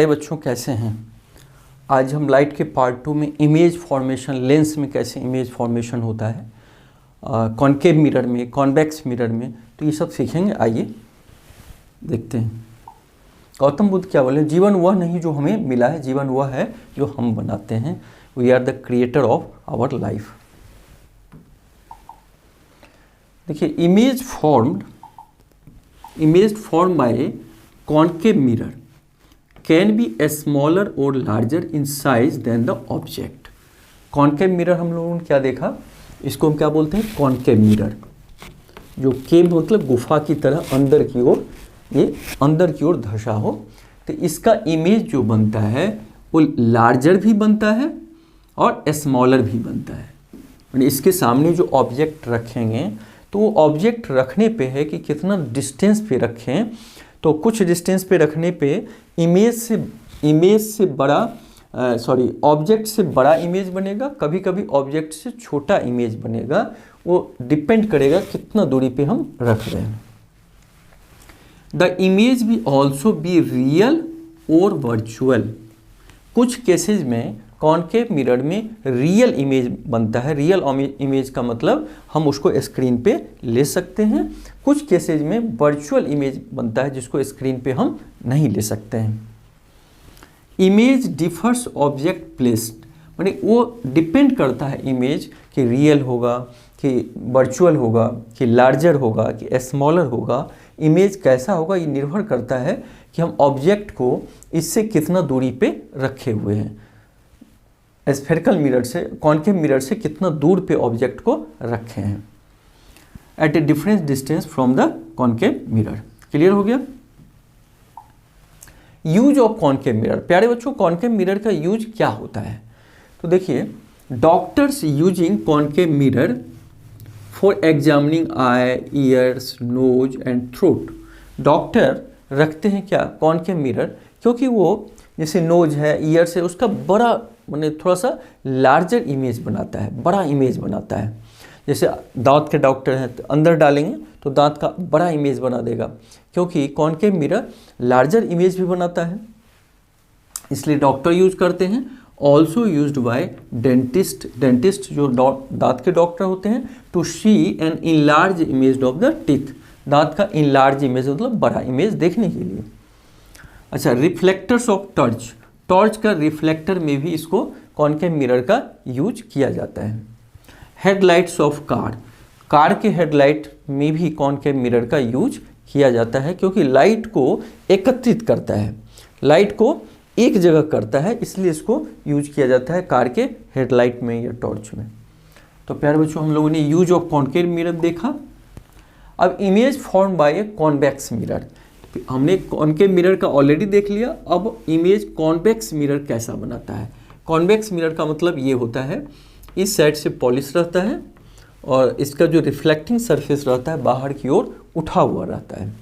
बच्चों कैसे हैं। आज हम लाइट के पार्ट 2 में इमेज फॉर्मेशन, लेंस में कैसे इमेज फॉर्मेशन होता है, कॉनकेव मिरर में, कॉन्वेक्स मिरर में, तो ये सब सीखेंगे। आइए देखते हैं। गौतम बुद्ध क्या बोले, जीवन वह नहीं जो हमें मिला है, जीवन वह है जो हम बनाते हैं। We are the creator of our life. देखिए, image form by concave mirror can be smaller और larger in size than the object. Concave mirror हम लोगों ने क्या देखा, इसको हम क्या बोलते हैं, कॉनकेव मिरर। जो केव मतलब गुफा की तरह अंदर की ओर, ये अंदर की ओर धंसा हो, तो इसका इमेज जो बनता है वो लार्जर भी बनता है और स्मॉलर भी बनता है। यानी इसके सामने जो ऑब्जेक्ट रखेंगे तो वो ऑब्जेक्ट रखने पे है कि कितना डिस्टेंस पे रखें। तो कुछ डिस्टेंस पे रखने पे ऑब्जेक्ट से बड़ा इमेज बनेगा, कभी कभी ऑब्जेक्ट से छोटा इमेज बनेगा। वो डिपेंड करेगा कितना दूरी पे हम रख रहे हैं। द इमेज भी ऑल्सो बी रियल और वर्चुअल। कुछ केसेज में कॉनकेव मिरर में रियल इमेज बनता है। रियल इमेज का मतलब हम उसको स्क्रीन पे ले सकते हैं। कुछ केसेज में वर्चुअल इमेज बनता है जिसको स्क्रीन पे हम नहीं ले सकते हैं। इमेज डिफर्स ऑब्जेक्ट प्लेस्ड, माने वो डिपेंड करता है इमेज कि रियल होगा कि वर्चुअल होगा कि लार्जर होगा कि स्मॉलर होगा। इमेज कैसा होगा ये निर्भर करता है कि हम ऑब्जेक्ट को इससे कितना दूरी पे रखे हुए हैं। स्फेरिकल मिरर से, कॉनकेव मिरर से कितना दूर पे ऑब्जेक्ट को रखे हैं, at a different distance from the concave mirror. Clear हो गया। Use of concave mirror. प्यारे बच्चों, कॉनकेव मिरर का यूज क्या होता है, तो देखिए, doctors using concave mirror for examining eye, ears, nose and throat. Doctor रखते हैं क्या, कॉनकेव मिरर, क्योंकि वो जैसे नोज है, ईयर्स है, उसका बड़ा माने थोड़ा सा लार्जर इमेज बनाता है, बड़ा इमेज बनाता है। जैसे दांत के डॉक्टर हैं तो अंदर डालेंगे तो दांत का बड़ा इमेज बना देगा, क्योंकि कॉनकेव मिरर लार्जर इमेज भी बनाता है, इसलिए डॉक्टर यूज करते हैं। ऑल्सो यूज्ड बाय डेंटिस्ट जो दांत के डॉक्टर होते हैं, to see an enlarge image of the teeth. दांत का इनलार्ज इमेज मतलब बड़ा इमेज देखने के लिए। अच्छा, रिफ्लेक्टर्स ऑफ टॉर्च। टॉर्च का रिफ्लेक्टर में भी इसको कॉनकेव मिरर का यूज किया जाता है। हेडलाइट्स ऑफ कार के हेडलाइट में भी कॉनकेव मिरर का यूज किया जाता है, क्योंकि लाइट को एकत्रित करता है, लाइट को एक जगह करता है, इसलिए इसको यूज किया जाता है कार के हेडलाइट में या टॉर्च में। तो प्यारे बच्चों, हम लोगों ने यूज ऑफ कॉनकेव मिरर देखा। अब image form bye a convex mirror. हमने कॉनकेव मिरर का ऑलरेडी देख लिया। अब इमेज कॉन्वेक्स मिरर कैसा बनाता है। कॉन्वेक्स मिरर का मतलब ये होता है, इस साइड से पॉलिश रहता है और इसका जो रिफ्लेक्टिंग सरफेस रहता है बाहर की ओर उठा हुआ रहता है।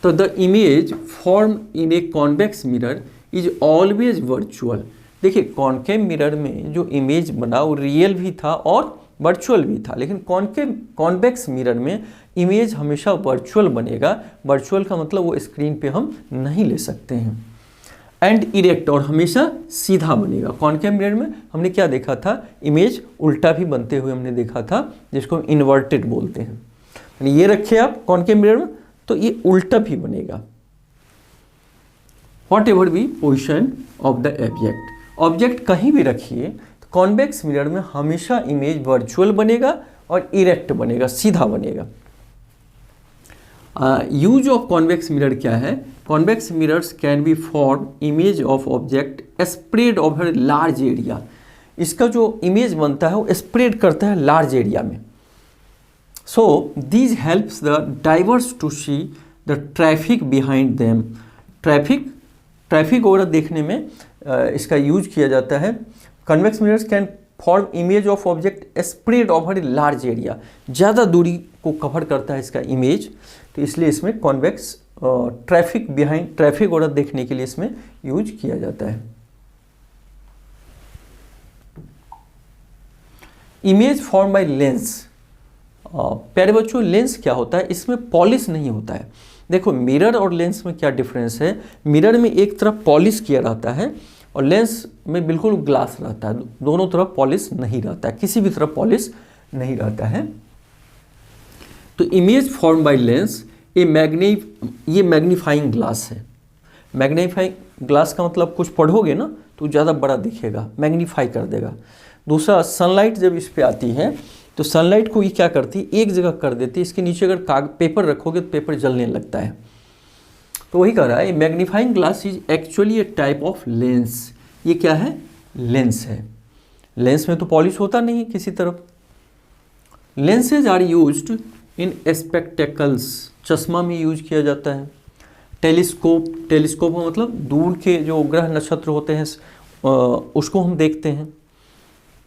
तो the image form in a convex mirror is always virtual. देखिए, कॉनकेव मिरर में जो इमेज बना वो रियल भी था और वर्चुअल भी था, लेकिन कॉन्वेक्स मिरर में इमेज हमेशा वर्चुअल बनेगा। वर्चुअल का मतलब वो स्क्रीन पे हम नहीं ले सकते हैं। एंड इरेक्ट, और हमेशा सीधा बनेगा। कॉनकेव मिरर में हमने क्या देखा था, इमेज उल्टा भी बनते हुए हमने देखा था, जिसको हम इन्वर्टेड बोलते हैं। यानी ये रखे आप कॉनकेव मिरर में तो ये उल्टा भी बनेगा। What ever be position of the object कहीं भी रखिए, कॉन्वेक्स मिरर में हमेशा इमेज वर्चुअल बनेगा और इरेक्ट बनेगा, सीधा बनेगा। यूज ऑफ कॉन्वेक्स मिरर क्या है, convex mirrors can be form image of object spread over large area. इसका जो इमेज बनता है वो स्प्रेड करता है लार्ज एरिया में। So these helps the drivers to see the traffic behind them. Traffic वगैरह देखने में इसका यूज किया जाता है। Convex mirrors can form image of object spread over a large area. ज़्यादा दूरी को कवर करता है इसका इमेज, तो इसलिए इसमें कॉन्वेक्स ट्रैफिक वगैरह देखने के लिए इसमें यूज किया जाता है। Image form by lens. प्यारे बच्चों, लेंस क्या होता है, इसमें पॉलिश नहीं होता है। देखो मिरर और लेंस में क्या डिफरेंस है, मिरर में एक तरफ पॉलिश किया रहता है और लेंस में बिल्कुल ग्लास रहता है, दोनों तरफ पॉलिश नहीं रहता है, किसी भी तरफ पॉलिश नहीं रहता है। तो इमेज फॉर्म बाय लेंस ये मैग्नीफाइंग ग्लास है। मैग्नीफाइंग ग्लास का मतलब कुछ पढ़ोगे ना तो ज़्यादा बड़ा दिखेगा, मैग्नीफाई कर देगा। दूसरा, सनलाइट जब इस पे आती है तो सनलाइट को ये क्या करती है, एक जगह कर देती है, इसके नीचे अगर पेपर रखोगे तो पेपर जलने लगता है। तो वही कह रहा है magnifying glass is actually A type of lens. ये क्या है, लेंस है। लेंस में तो पॉलिश होता नहीं किसी तरफ। Lenses are used in spectacles, चश्मा में यूज किया जाता है। टेलीस्कोप मतलब दूर के जो ग्रह नक्षत्र होते हैं उसको हम देखते हैं,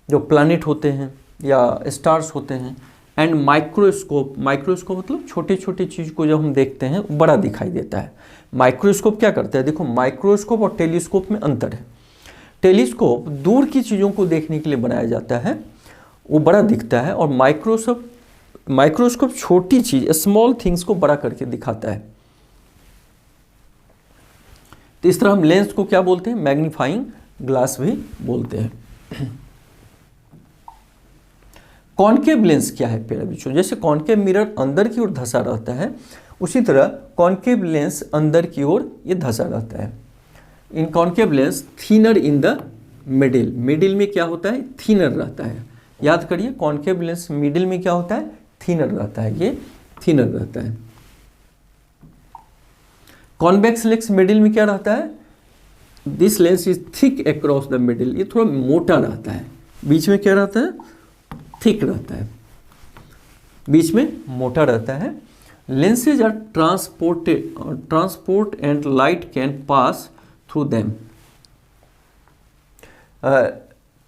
जो प्लैनेट होते हैं या स्टार्स होते हैं। एंड माइक्रोस्कोप मतलब छोटी छोटी चीज़ को जब हम देखते हैं बड़ा दिखाई देता है। माइक्रोस्कोप क्या करता है, देखो माइक्रोस्कोप और टेलीस्कोप में अंतर है। टेलीस्कोप दूर की चीज़ों को देखने के लिए बनाया जाता है, वो बड़ा दिखता है, और माइक्रोस्कोप छोटी चीज़ स्मॉल थिंग्स को बड़ा करके दिखाता है। तो इस तरह हम लेंस को क्या बोलते हैं, मैग्नीफाइंग ग्लास भी बोलते हैं। कॉनकेव लेंस क्या है प्यारे बच्चों, जैसे कॉनकेव मिरर अंदर की ओर धंसा रहता है, उसी तरह कॉनकेव लेंस अंदर की ओर ये धंसा रहता है। In concave lens thinner in the middle में क्या होता है, थिनर रहता है। याद करिए कॉनकेव लेंस मिडिल में क्या होता है, थिनर रहता है, ये थिनर रहता है। कॉन्वेक्स लेंस मिडिल में क्या रहता है, this lens is thick across the middle, ये थोड़ा मोटा रहता है। बीच में क्या रहता है, थिक रहता है, बीच में मोटा रहता है। Lenses are transport and light can pass through them.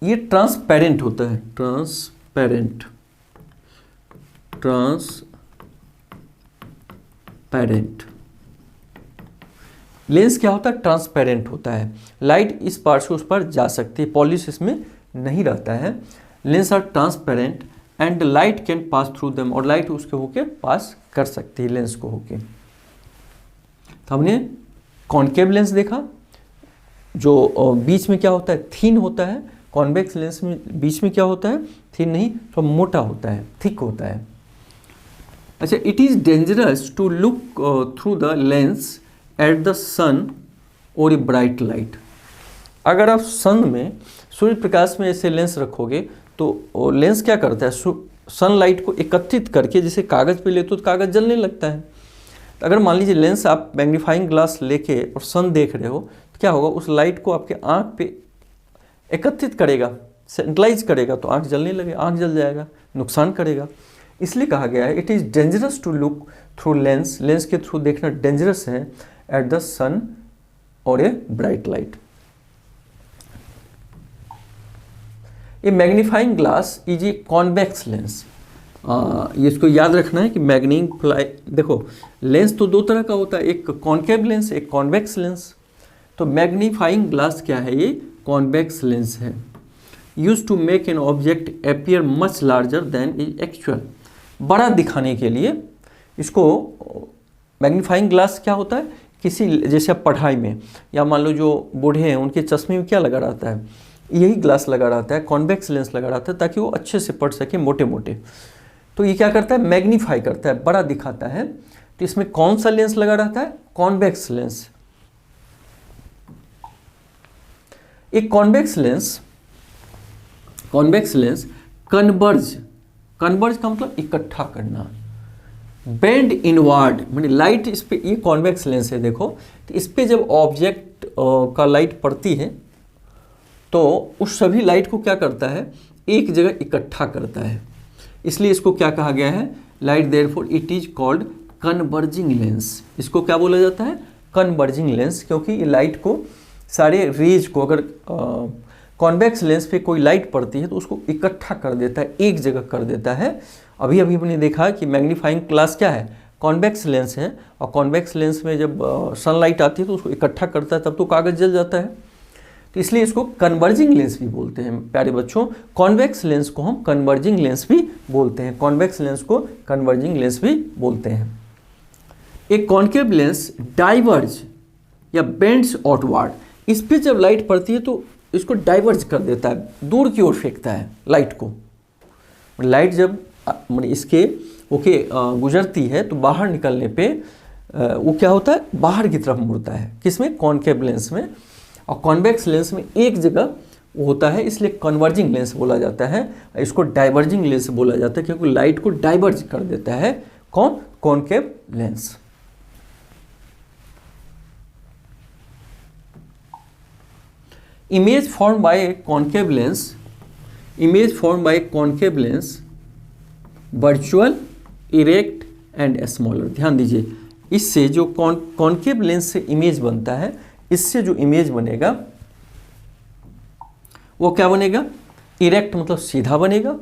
ये ट्रांसपेरेंट होता है, ट्रांसपेरेंट लेंस क्या होता है, ट्रांसपेरेंट होता है। लाइट इस पार से उस पार जा सकती है, पॉलिश इसमें नहीं रहता है। Lens are transparent and light can pass through them, और लाइट उसके होके पास कर सकती है लेंस को होके। तो हमने कॉनकेव लेंस देखा जो बीच में क्या होता है, थिन होता है। कॉन्वेक्स लेंस में बीच में क्या होता है, थिन नहीं, तो मोटा होता है, थिक होता है। अच्छा, it is dangerous to look through the lens at the sun और ए ब्राइट लाइट। अगर आप सन में, सूर्य प्रकाश में ऐसे लेंस रखोगे तो लेंस क्या करता है, सनलाइट को एकत्रित करके, जैसे कागज़ पे लेते हो तो कागज़ जलने लगता है। तो अगर मान लीजिए लेंस आप मैग्नीफाइंग ग्लास लेके और सन देख रहे हो तो क्या होगा, उस लाइट को आपके आँख पे एकत्रित करेगा, सेंट्रलाइज करेगा, तो आँख जलने लगे, आँख जल जाएगा, नुकसान करेगा। इसलिए कहा गया है it is dangerous to look through lens, lens के थ्रू देखना डेंजरस है एट द सन और a bright light. A magnifying glass is a convex lens. ये इसको याद रखना है कि देखो लेंस तो दो तरह का होता है, एक कॉनकेव लेंस, एक कॉन्वेक्स लेंस। तो मैग्नीफाइंग ग्लास क्या है, ये कॉन्वेक्स लेंस है। Use to make an object appear much larger than is actual. बड़ा दिखाने के लिए इसको मैग्नीफाइंग ग्लास क्या होता है, किसी जैसे आप पढ़ाई में या मान लो जो बूढ़े हैं उनके चश्मे में क्या लगा रहता है, यही ग्लास लगा रहता है, कॉन्वेक्स लेंस लगा रहता है, ताकि वो अच्छे से पढ़ सके, मोटे मोटे। तो ये क्या करता है, मैग्नीफाई करता है, बड़ा दिखाता है। तो इसमें कौन सा लेंस लगा रहता है, कॉन्वेक्स लेंस। एक कॉन्वेक्स लेंस कन्वर्ज का मतलब इकट्ठा करना, बेंड इनवर्ड माने लाइट इस पे, ये कॉन्वेक्स लेंस है देखो, तो इस पे जब ऑब्जेक्ट का लाइट पड़ती है तो उस सभी लाइट को क्या करता है, एक जगह इकट्ठा करता है। इसलिए इसको क्या कहा गया है, light therefore it is called converging lens. इसको क्या बोला जाता है, कन्वर्जिंग लेंस, क्योंकि ये लाइट को, सारे रेज को, अगर कॉन्वेक्स लेंस पे कोई लाइट पड़ती है तो उसको इकट्ठा कर देता है, एक जगह कर देता है। अभी हमने देखा कि मैग्नीफाइंग ग्लास क्या है, कॉन्वेक्स लेंस है, और कॉन्वेक्स लेंस में जब सनलाइट आती है तो उसको इकट्ठा करता है, तब तो कागज़ जल जाता है। तो इसलिए इसको कन्वर्जिंग लेंस भी बोलते हैं प्यारे बच्चों। कॉन्वेक्स लेंस को हम कन्वर्जिंग लेंस भी बोलते हैं, कॉन्वेक्स लेंस को कन्वर्जिंग लेंस भी बोलते हैं। ए कॉन्केव लेंस डाइवर्ज या बेंड्स आउटवर्ड, इस पे जब लाइट पड़ती है तो इसको डाइवर्ज कर देता है, दूर की ओर फेंकता है लाइट को। लाइट जब इसके गुजरती है तो बाहर निकलने पे वो क्या होता है, बाहर की तरफ मुड़ता है। किसमें? कॉन्केव लेंस में। और कॉन्वेक्स लेंस में एक जगह वो होता है, इसलिए कन्वर्जिंग लेंस बोला जाता है। इसको डाइवर्जिंग लेंस बोला जाता है क्योंकि लाइट को डाइवर्ज कर देता है। कौन? Concave lens. Image form bye concave lens, image form bye concave lens virtual, erect and smaller. ध्यान दीजिए, इससे जो कॉन्केव लेंस से इमेज बनता है, इससे जो इमेज बनेगा वो क्या बनेगा? इरेक्ट मतलब सीधा बनेगा,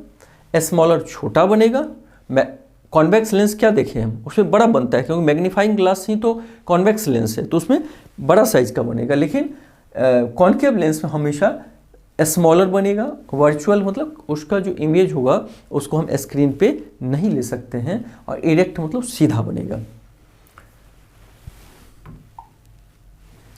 स्मॉलर छोटा बनेगा। कॉन्वेक्स लेंस क्या देखें हम, उसमें बड़ा बनता है क्योंकि मैग्नीफाइंग ग्लास ही तो कॉन्वेक्स लेंस है, तो उसमें बड़ा साइज का बनेगा। लेकिन कॉन्केव लेंस में हमेशा स्मॉलर बनेगा। वर्चुअल मतलब उसका जो इमेज होगा उसको हम स्क्रीन पे नहीं ले सकते हैं, और इरेक्ट मतलब सीधा बनेगा।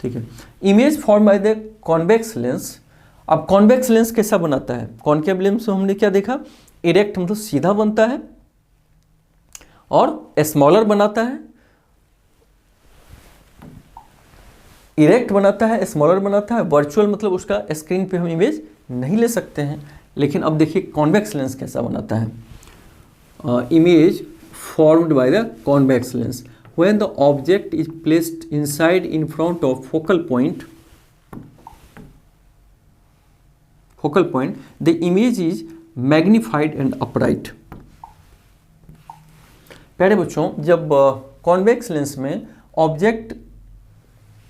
ठीक है। Image form by the convex lens. अब कॉन्वेक्स लेंस कैसा बनाता है? कॉन्केव लेंस में हमने क्या देखा? इरेक्ट मतलब सीधा बनता है और स्मॉलर बनाता है, इरेक्ट बनाता है, स्मॉलर बनाता है। वर्चुअल मतलब उसका स्क्रीन पे हम इमेज नहीं ले सकते हैं। लेकिन अब देखिए कॉन्वेक्स लेंस कैसा बनाता है। Image formed by the convex lens when the object is placed inside in front of focal point the image is magnified and upright. प्यारे बच्चों, जब कॉन्वेक्स लेंस में ऑब्जेक्ट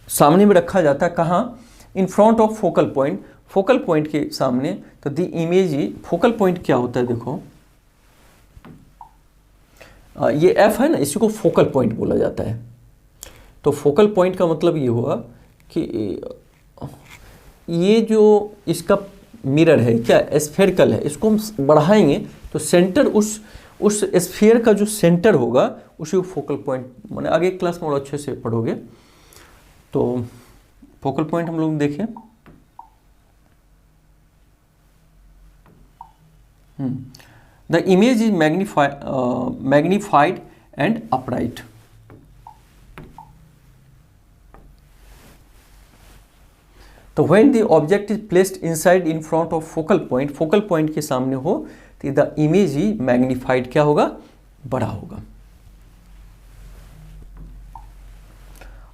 सामने में रखा जाता है, कहाँ? इन front of focal point, focal point के सामने, तो the image he, focal point क्या होता है? देखो ये एफ है ना, इसी को फोकल पॉइंट बोला जाता है। तो फोकल पॉइंट का मतलब ये हुआ कि ये जो इसका मिरर है क्या स्फेरिकल है, इसको हम बढ़ाएंगे तो सेंटर उस स्फीयर का जो सेंटर होगा उसी को फोकल पॉइंट, मैंने आगे क्लास में और अच्छे से पढ़ोगे। तो फोकल पॉइंट हम लोग देखें, the image is magnified and upright. तो when the object is placed inside in front of focal point के सामने हो तो द इमेज ही मैग्नीफाइड क्या होगा? बड़ा होगा।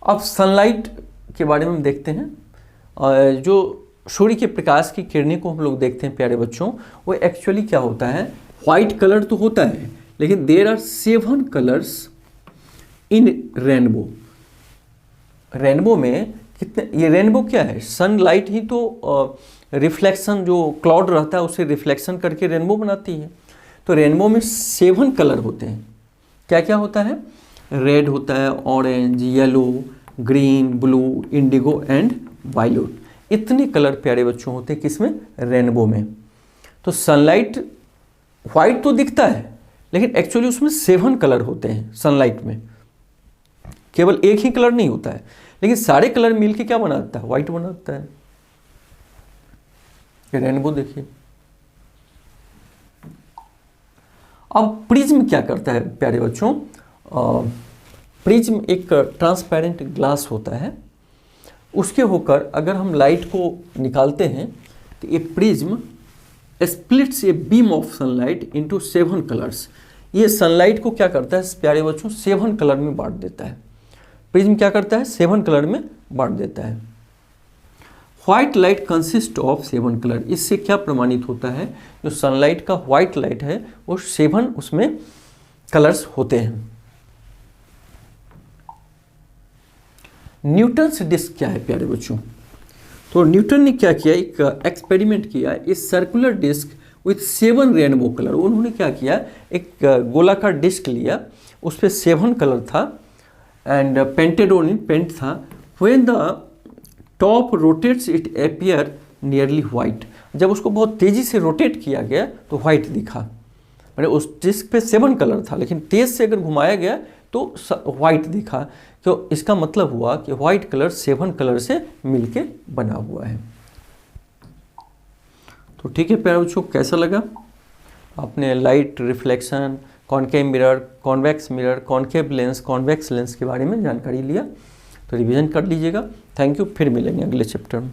अब सनलाइट के बारे में हम देखते हैं। जो सूर्य के प्रकाश की किरणें को हम लोग देखते हैं प्यारे बच्चों, वो एक्चुअली क्या होता है? व्हाइट कलर तो होता है, लेकिन there are 7 colours in rainbow. Rainbow में कितने? ये रेनबो क्या है? सनलाइट ही तो रिफ्लेक्शन, जो क्लाउड रहता है उसे रिफ्लेक्शन करके रेनबो बनाती है। तो रेनबो में 7 कलर होते हैं। क्या क्या होता है? रेड होता है, orange, yellow, green, blue, indigo and violet. इतने कलर प्यारे बच्चों होते हैं किसमें? रेनबो में। तो सनलाइट व्हाइट तो दिखता है, लेकिन एक्चुअली उसमें 7 कलर होते हैं सनलाइट में। केवल एक ही कलर नहीं होता है, लेकिन सारे कलर मिलके क्या बनाता है? व्हाइट बनाता है। रेनबो देखिए। अब प्रिज्म क्या करता है प्यारे बच्चों? प्रिज्म एक ट्रांसपेरेंट ग्लास होता है, उसके होकर अगर हम लाइट को निकालते हैं तो ये prism splits a beam of sunlight into 7 colours. ये सनलाइट को क्या करता है प्यारे बच्चों? 7 कलर में बांट देता है। प्रिज्म क्या करता है? 7 कलर में बांट देता है। White light consist of 7 colour. इससे क्या प्रमाणित होता है? जो सनलाइट का व्हाइट लाइट है वो 7 उसमें कलर्स होते हैं। न्यूटन्स डिस्क क्या है प्यारे बच्चों? तो न्यूटन ने क्या किया? एक एक्सपेरिमेंट किया। इस circular disc with 7 rainbow colour, उन्होंने क्या किया? एक गोलाकार डिस्क लिया, उस पर 7 कलर था एंड पेंटेड ऑन पेंट था। When the top rotates it appear nearly white. जब उसको बहुत तेजी से रोटेट किया गया तो व्हाइट दिखा। मैंने उस डिस्क पे 7 कलर था, लेकिन तेज से अगर घुमाया गया तो वाइट देखा, तो इसका मतलब हुआ कि वाइट कलर 7 कलर से मिलके बना हुआ है। तो ठीक है प्यारे बच्चों, कैसा लगा? आपने light reflection, concave mirror, convex mirror, concave lens, convex lens के बारे में जानकारी लिया, तो रिवीजन कर लीजिएगा। थैंक यू, फिर मिलेंगे अगले चैप्टर में।